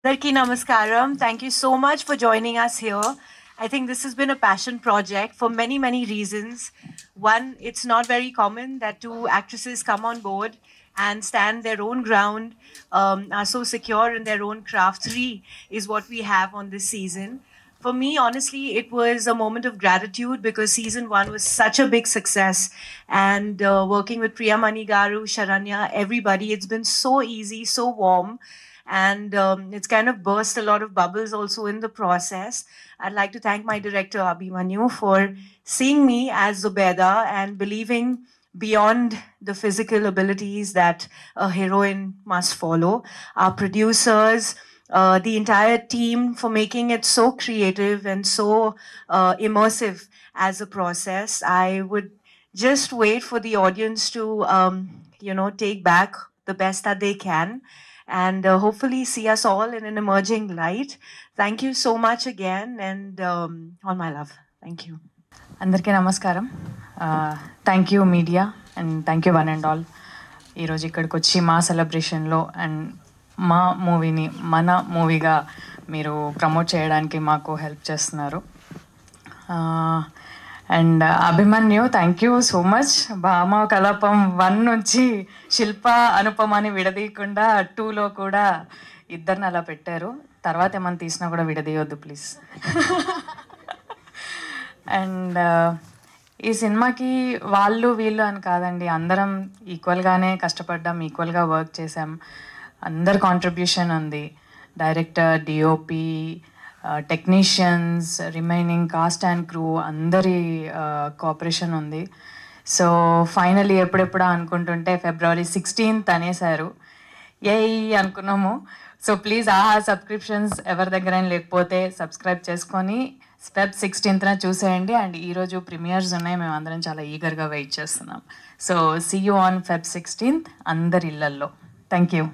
Darki Namaskaram. Thank you so much for joining us here. I think this has been a passion project for many, many reasons. One, it's not very common that two actresses come on board and stand their own ground, are so secure in their own craft. Three is what we have on this season. For me, honestly, it was a moment of gratitude because season one was such a big success. And working with Priya Manigaru, Sharanya, everybody, it's been so easy, so warm, and it's kind of burst a lot of bubbles also in the process. I'd like to thank my director Abhimanyu for seeing me as Zubeda and believing beyond the physical abilities that a heroine must follow. Our producers, the entire team for making it so creative and so immersive as a process. I would just wait for the audience to, take back the best that they can and hopefully see us all in an emerging light. Thank you so much again, and all my love. Thank you. అందరికీ నమస్కారం. Thank you media and thank you one and all. ఈరోజు ఇక్కడికి వచ్చి మా సెలబ్రేషన్లో and మా మూవీని మన మూవీగా మీరు ప్రమోట్ చేయడానికి మాకు హెల్ప్ చేస్తున్నారు. And Abhimanyu, thank you so much. భామ కలాపం 1 నుంచి శిల్ప అనుపమాని విడదీయకుండా 2లో కూడా ఇద్దరిని అలా పెట్టారు. తర్వాత ఏమైనా తీసినా కూడా విడదీయొద్దు ప్లీజ్. అండ్ ఈ సినిమాకి వాళ్ళు వీళ్ళు అని కాదండి, అందరం ఈక్వల్గానే కష్టపడ్డాం, ఈక్వల్గా వర్క్ చేసాం. అందరి కాంట్రిబ్యూషన్ ఉంది. Director, DOP, technicians, remaining cost and crew అందరి కోఆపరేషన్ ఉంది. సో ఫైనలీ ఎప్పుడెప్పుడా అనుకుంటుంటే February 16th అనేసారు. అనుకున్నాము. సో ప్లీజ్ సబ్స్క్రిప్షన్స్ ఎవరి దగ్గర లేకపోతే సబ్స్క్రైబ్ చేసుకొని Feb 16th చూసేయండి. అండ్ ఈరోజు ప్రీమియర్స్ ఉన్నాయి, మేము అందరం చాలా ఈగర్గా వెయిట్ చేస్తున్నాం. So see you on Feb 16th అందరి ఇళ్లల్లో. Thank you.